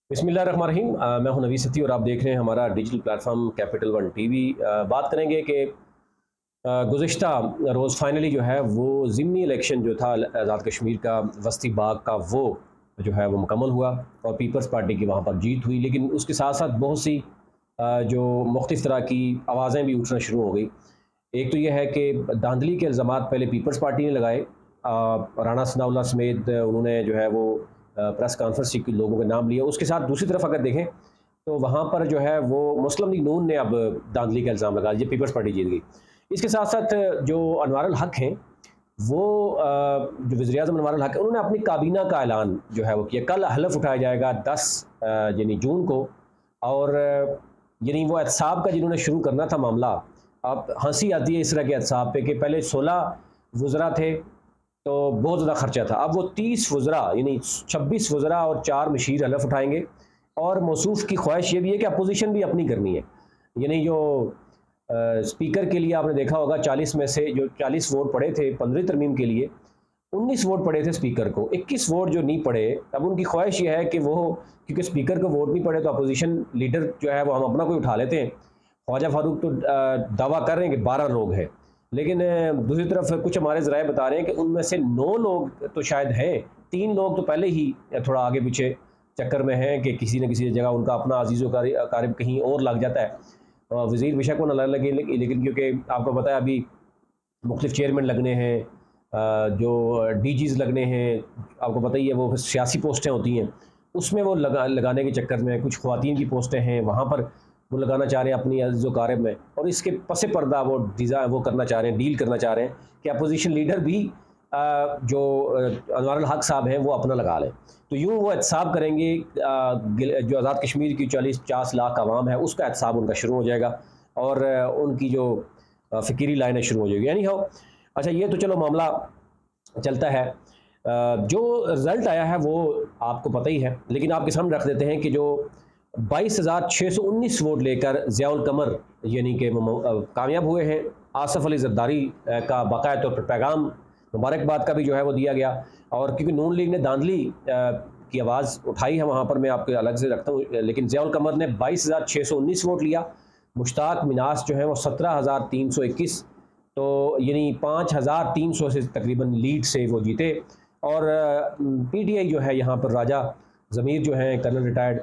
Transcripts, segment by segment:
बिस्मिल्लाहिर्रहमानिर्रहीम। मैं हूं नवी सती और आप देख रहे हैं हमारा digital platform capital one TV. बात करेंगे कि गुज़िश्ता रोज़ फाइनली जो है वो ज़िमनी इलेक्शन जो था आज़ाद कश्मीर का वस्ती बाग का वो जो है वो मुकम्मल हुआ और पीपल्स पार्टी की वहाँ पर जीत हुई। लेकिन उसके साथ साथ बहुत सी जो मुख्तलिफ़ तरह की आवाज़ें भी उठना शुरू हो गई। एक तो ये है कि धांधली के इल्ज़ामात पहले पीपल्स पार्टी ने लगाए। राणा सनाउल्लाह समेत उन्होंने जो है वो प्रेस कॉन्फ्रेंस की लोगों के नाम लिए। उसके साथ दूसरी तरफ अगर देखें तो वहाँ पर जो है वो मुस्लिम लीग नून ने अब धांधली का इल्ज़ाम लगा दिया, पीपल्स पार्टी जीत गई। इसके साथ साथ जो अनवारुल हक हैं वो जो वज़ीर-ए-आज़म अनवारुल हक हैं उन्होंने अपनी काबीना का ऐलान जो है वो किया। कल हलफ़ उठाया जाएगा 10 यानी जून को। और यानी वो एहतसाब का जिन्होंने शुरू करना था मामला। अब हँसी आती है इस तरह के एहतसाब पे कि पहले 16 वज़रा थे तो बहुत ज़्यादा खर्चा था। अब वो 30 वज़रा यानी 26 वज़रा और 4 मशीर हलफ़ उठाएँगे। और मौसूफ़ की ख्वाहिश ये भी है कि अपोज़िशन भी अपनी करनी है। यानी जो स्पीकर के लिए आपने देखा होगा 40 में से जो 40 वोट पड़े थे 15वीं तरमीम के लिए, 19 वोट पड़े थे स्पीकर को, 21 वोट जो नहीं पड़े। अब उनकी ख्वाहिश ये है कि वो, क्योंकि स्पीकर को वोट नहीं पड़े तो अपोज़िशन लीडर जो है वो हम अपना कोई उठा लेते हैं। ख्वाजा फ़ारूक तो दावा कर रहे हैं कि 12 लोग हैं। लेकिन दूसरी तरफ कुछ हमारे ज़राए बता रहे हैं कि उनमें से 9 लोग तो शायद हैं, 3 लोग तो पहले ही थोड़ा आगे-पीछे चक्कर में हैं कि किसी न किसी जगह उनका अपना अज़ीज़ व क़ारिब कहीं और लग जाता है। वज़ीर बेशक वो ना लगे, लेकिन क्योंकि आपको पता है अभी मुख्तलिफ़ चेयरमैन लगने हैं, जो डीजीज़ लगने हैं, आपको पता ही है वो सियासी पोस्टें होती हैं, उसमें वो लगाने के चक्कर में कुछ ख़वातीन की पोस्टें हैं, वहाँ पर वो लगाना चाह रहे हैं अपनी अज़ीज़ व क़ारिब में। और इसके पस पर्दा वो करना चाह रहे हैं, डील करना चाह रहे हैं कि अपोज़िशन लीडर भी जो अनवारुल हक साहब हैं वो अपना लगा लें। तो यूँ वो एहतसाब करेंगे, जो आज़ाद कश्मीर की 40-50 लाख आवाम है उसका एहतसाब उनका शुरू हो जाएगा। और उनकी जो फ़िक्री लाइनें शुरू हो जाएगी। एनी हाउ, अच्छा ये तो चलो मामला चलता है। जो रिज़ल्ट आया है वो आपको पता ही है, लेकिन आपके सामने रख देते हैं कि जो 22,619 वोट लेकर ज़ियाउल कमर यानी कि कामयाब हुए हैं। आसिफ़ अली ज़रदारी का बाकायदा तौर पर पैगाम मुबारकबाद का भी जो है वो दिया गया। और क्योंकि नून लीग ने धांधली की आवाज़ उठाई है वहाँ पर, मैं आपको अलग से रखता हूँ। लेकिन ज़ियाउल कमर ने 22,619 वोट लिया। मुश्ताक मिनास जो है वो 17,321, तो यानी 5,300 से तकरीबन लीड से वो जीते। और पीटीआई जो है यहाँ पर राजा ज़मीर जो हैं कर्नल रिटायर्ड,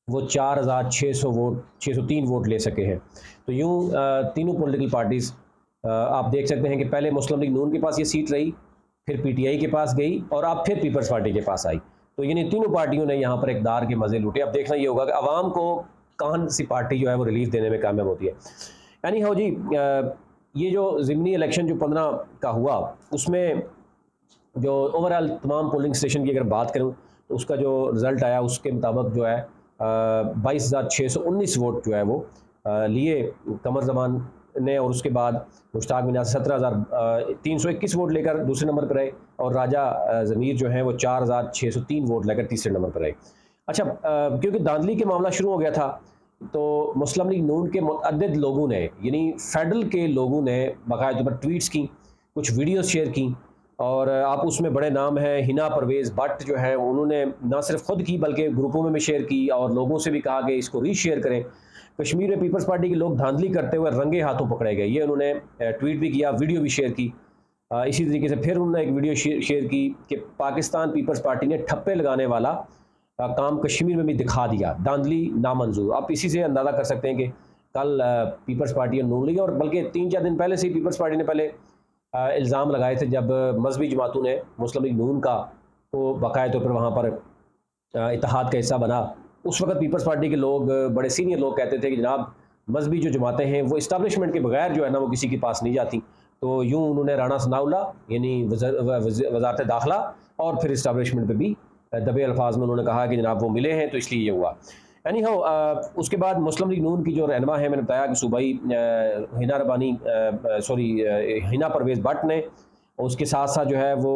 वो 4,600 वोट 603 वोट ले सके हैं। तो यूँ तीनों पॉलिटिकल पार्टीज़ आप देख सकते हैं कि पहले मुस्लिम लीग नून के पास ये सीट रही, फिर पीटीआई के पास गई और अब फिर पीपल्स पार्टी के पास आई। तो यानी तीनों पार्टियों ने यहाँ पर इक़्तिदार के मज़े लूटे। अब देखना ये होगा कि अवाम को कौन सी पार्टी जो है वो रिलीफ़ देने में कामयाब होती है। यानी हो जी, ये जो ज़िमनी इलेक्शन जो 15 का हुआ, उसमें जो ओवरऑल तमाम पोलिंग स्टेशन की अगर बात करूँ तो उसका जो रिज़ल्ट आया उसके मुताबिक जो है 22,619 वोट जो है वो लिए कमर ज़मान ने। और उसके बाद मुश्ताक मिनास 17,321 वोट लेकर दूसरे नंबर पर रहे। और राजा ज़मीर जो हैं वो 4,603 वोट लेकर तीसरे नंबर पर रहे। अच्छा, क्योंकि धांधली के मामला शुरू हो गया था तो मुस्लिम लीग नून के मुतअद्दिद लोगों ने यानी फेडरल के लोगों ने बाकायदा तौर पर ट्वीट्स की, कुछ वीडियोज़ शेयर की। और आप उसमें बड़े नाम हैं, हिना परवेज़ भट्ट जो है उन्होंने ना सिर्फ खुद की बल्कि ग्रुपों में भी शेयर की और लोगों से भी कहा कि इसको रीशेयर करें। कश्मीर में पीपल्स पार्टी के लोग धांधली करते हुए रंगे हाथों पकड़े गए, ये उन्होंने ट्वीट भी किया, वीडियो भी शेयर की। इसी तरीके से फिर उन्होंने एक वीडियो शेयर की कि पाकिस्तान पीपल्स पार्टी ने ठप्पे लगाने वाला काम कश्मीर में भी दिखा दिया, धांधली नामंजूर। आप इसी से अंदाज़ा कर सकते हैं कि कल पीपल्स पार्टी और नून लीग, और बल्कि 3-4 दिन पहले से ही पीपल्स पार्टी ने पहले इल्ज़ाम लगाए थे जब मज़हबी जमातों ने मुस्लिम लीग नून का को बाकायदा तौर पर वहाँ पर इत्तेहाद का हिस्सा बना। उस वक़्त पीपल्स पार्टी के लोग, बड़े सीनियर लोग कहते थे कि जनाब मज़हबी जो जमातें हैं वो इस्टेब्लिशमेंट के बगैर जो है ना वो किसी के पास नहीं जाती। तो यूँ उन्होंने राणा सनाउल्लाह यानी वज़ारत दाखिला और फिर इस्टेब्लिशमेंट पे भी दबे अल्फाज में उन्होंने कहा कि जनाब वो मिले हैं तो इसलिए ये हुआ। एनी हाउ, उसके बाद मुस्लिम लीग नून की जो रहनुमा है, मैंने बताया कि सूबाई हिना रबानी सॉरी हिना परवेज़ भट्ट ने, उसके साथ साथ जो है वो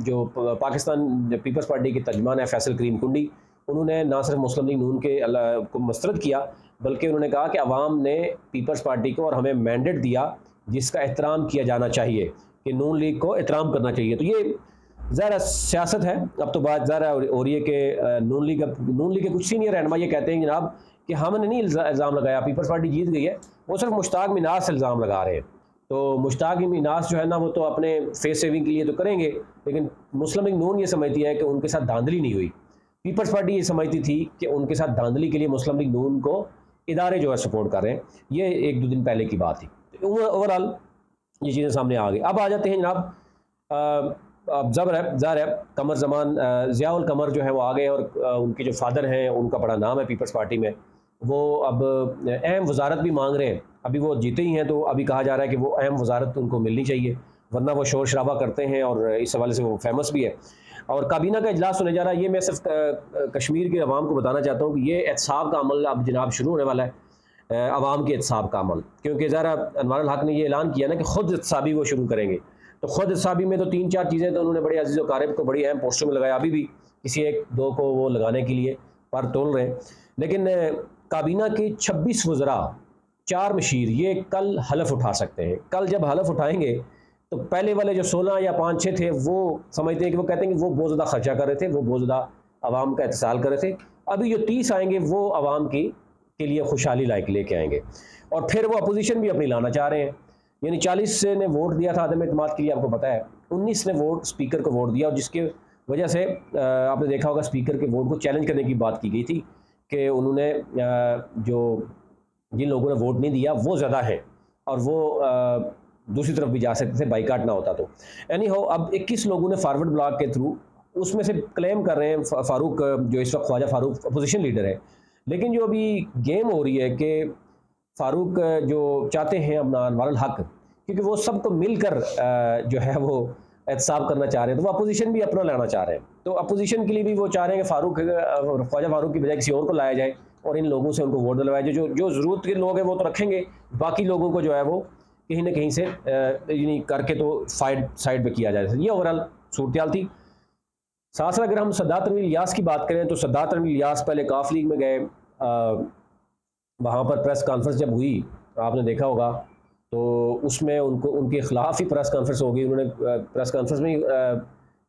जो पाकिस्तान पीपल्स पार्टी के तर्जमान है फैसल करीम कुंडी, उन्होंने ना सिर्फ मुस्लिम लीग नून के को मस्तरद किया बल्कि उन्होंने कहा कि अवाम ने पीपल्स पार्टी को और हमें मैंडेट दिया जिसका एहतराम किया जाना चाहिए, कि नून लीग को एहतराम करना चाहिए। तो ये ज़रा सियासत है। अब तो बात ज़रा हो रही है कि नून लीग के कुछ सीनियर रहनुमा ये कहते हैं जनाब कि हमने नहीं इल्ज़ाम लगाया, पीपल्स पार्टी जीत गई है, वो सिर्फ मुश्ताक मिनास से इल्ज़ाम लगा रहे हैं। तो मुश्ताक मिनास जो है ना वो तो अपने फेस सेविंग के लिए तो करेंगे, लेकिन मुस्लिम लीग नून ये समझती है कि उनके साथ धांधली नहीं हुई। पीपल्स पार्टी ये समझती थी कि उनके साथ धांधली के लिए मुस्लिम लीग नून को इदारे जो है सपोर्ट कर रहे हैं। ये 1-2 दिन पहले की बात थी। तो ओवरऑल ये चीज़ें सामने आ गई। अब आ जाते हैं जनाब, अब ज़ाहिर है कमर ज़मान ज़ियाउल कमर जो है वो आ गए और उनके जो फादर हैं उनका बड़ा नाम है पीपल्स पार्टी में। वो अब अहम वज़ारत भी मांग रहे हैं। अभी वो जीते ही हैं तो अभी कहा जा रहा है कि वो अहम वज़ारत उनको मिलनी चाहिए, वरना वो शोर शराबा करते हैं और इस हवाले से वो फेमस भी है। और काबीना का इजलास होने जा रहा है। ये मैं सिर्फ कश्मीर के अवाम को बताना चाहता हूँ कि ये एहतसाब का अमल अब जनाब शुरू होने वाला है, अवाम के एहतसाब का अमल, क्योंकि ज़रा अनवारुल हक ने ये ऐलान किया ना कि ख़ुद एहतसाबी वो शुरू करेंगे। तो ख़ुद एहतसाबी में तो 3-4 चीज़ें तो उन्होंने बड़े अज़ीज़ व क़ारिब को बड़ी अहम पोस्टों में लगाया, अभी भी किसी 1-2 को वो लगाने के लिए पर तोल रहे हैं। लेकिन काबीना के 26 वज़रा, 4 मशीर ये कल हलफ उठा सकते हैं। कल जब हलफ उठाएंगे तो पहले वाले जो 16 या 5-6 थे वो समझते हैं कि वो कहते हैं कि वो बहुत ज़्यादा खर्चा कर रहे थे, वो बहुत ज़्यादा आवाम का इत्तिसाल कर रहे थे। अभी जो 30 आएंगे वो आवाम की के लिए खुशहाली लायक लेके आएंगे। और फिर वो अपोजिशन भी अपनी लाना चाह रहे हैं। यानी 40 ने वोट दिया था अदम एतमाद के लिए, आपको पता है 19 ने वोट स्पीकर को वोट दिया, और जिसकी वजह से आपने देखा होगा स्पीकर के वोट को चैलेंज करने की बात की गई थी कि उन्होंने जो जिन लोगों ने वोट नहीं दिया वो ज़्यादा है और वो दूसरी तरफ भी जा सकते थे, बाइकाट ना होता तो। एनी हो, अब 21 लोगों ने फॉरवर्ड ब्लॉक के थ्रू उसमें से क्लेम कर रहे हैं फ़ारूक, जो इस वक्त ख्वाजा फ़ारूक अपोजिशन लीडर है। लेकिन जो अभी गेम हो रही है कि फ़ारूक जो चाहते हैं अपना अनवारुल हक, क्योंकि वो सबको मिलकर जो है वो एहतसाब करना चाह रहे हैं, तो वो अपोजिशन भी अपना लाना चाह रहे हैं। तो अपोजिशन के लिए भी वो चाह रहे हैं कि ख्वाजा फ़ारूक की बजाय किसी और को लाया जाए और इन लोगों से उनको वोट दिलवाया जाए। जो ज़रूरत के लोग हैं वो तो रखेंगे, बाकी लोगों को जो है वो कहीं ना कहीं से यानी करके तो साइड पे किया जाए। ये ओवरऑल सूरत थी। साथ साथ अगर हम सद्दात तनवीर इलियास की बात करें तो सद्दात तनवीर इलियास पहले काफ लीग में गए, वहाँ पर प्रेस कॉन्फ्रेंस जब हुई आपने देखा होगा तो उसमें उनके ख़िलाफ़ ही प्रेस कॉन्फ्रेंस हो गई। उन्होंने प्रेस कॉन्फ्रेंस में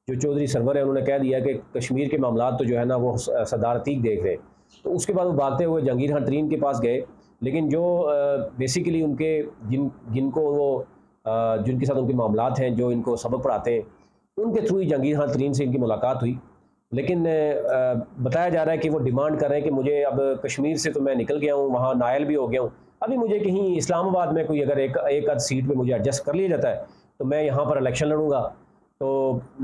जो चौधरी सरवर है उन्होंने कह दिया कि कश्मीर के मामला तो जो है ना वो सरदार अतीक देख रहे हैं। तो उसके बाद वो भागते हुए जहांगीर खान तरीन के पास गए, लेकिन जो बेसिकली उनके जिनको वो जिनके साथ उनके मामलात हैं, जो इनको सबक पढ़ाते हैं, उनके थ्रू ही जहांगीर खान तरीन से इनकी मुलाकात हुई। लेकिन बताया जा रहा है कि वो डिमांड कर रहे हैं कि मुझे अब कश्मीर से तो मैं निकल गया हूँ, वहाँ नायल भी हो गया हूँ, अभी मुझे कहीं इस्लामाबाद में कोई अगर एक आध सीट पे मुझे एडजस्ट कर लिया जाता है तो मैं यहाँ पर इलेक्शन लड़ूंगा। तो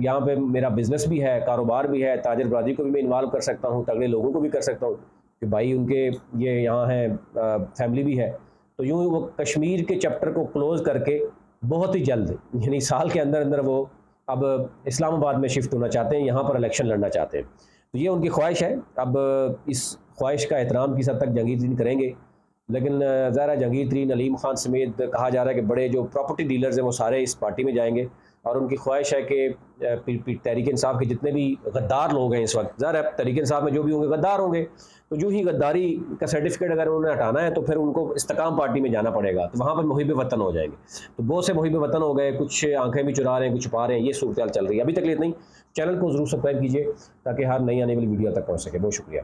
यहाँ पे मेरा बिज़नेस भी है, कारोबार भी है, ताजर बरादरी को भी मैं इन्वॉल्व कर सकता हूँ, तगड़े लोगों को भी कर सकता हूँ कि भाई उनके ये यहाँ है, फैमिली भी है। तो यूँ वो कश्मीर के चैप्टर को क्लोज़ करके बहुत ही जल्द, यानी साल के अंदर अंदर वो अब इस्लामाबाद में शिफ्ट होना चाहते हैं, यहाँ पर इलेक्शन लड़ना चाहते हैं। तो ये उनकी ख्वाहिश है। अब इस ख्वाहिश का एहतराम किस हद तक जहांगीर तरीन करेंगे, लेकिन ज़ाहिर जहांगीर तरीन, अलीम खान समेत कहा जा रहा है कि बड़े जो प्रॉपर्टी डीलर्स हैं वो सारे इस पार्टी में जाएंगे। और उनकी ख्वाहिश है कि तहरीक इंसाफ के जितने भी गद्दार लोग हैं इस वक्त, ज़ाहिर है तहरीक इंसाफ में जो भी होंगे गद्दार होंगे, तो जो ही गद्दारी का सर्टिफिकेट अगर उन्होंने हटाना है तो फिर उनको इस्तेकाम पार्टी में जाना पड़ेगा, तो वहाँ पर मुहिब वतन हो जाएंगे। तो बहुत से मुहिब वतन हो गए, कुछ आंखें भी चुरा रहे हैं, कुछ छुपा रहे हैं, ये सूरत हाल चल रही है। अभी तक इतना ही। चैनल को ज़रूर सब्सक्राइब कीजिए ताकि हर नई आने वाली वीडियो तक पहुँच सके। बहुत शुक्रिया।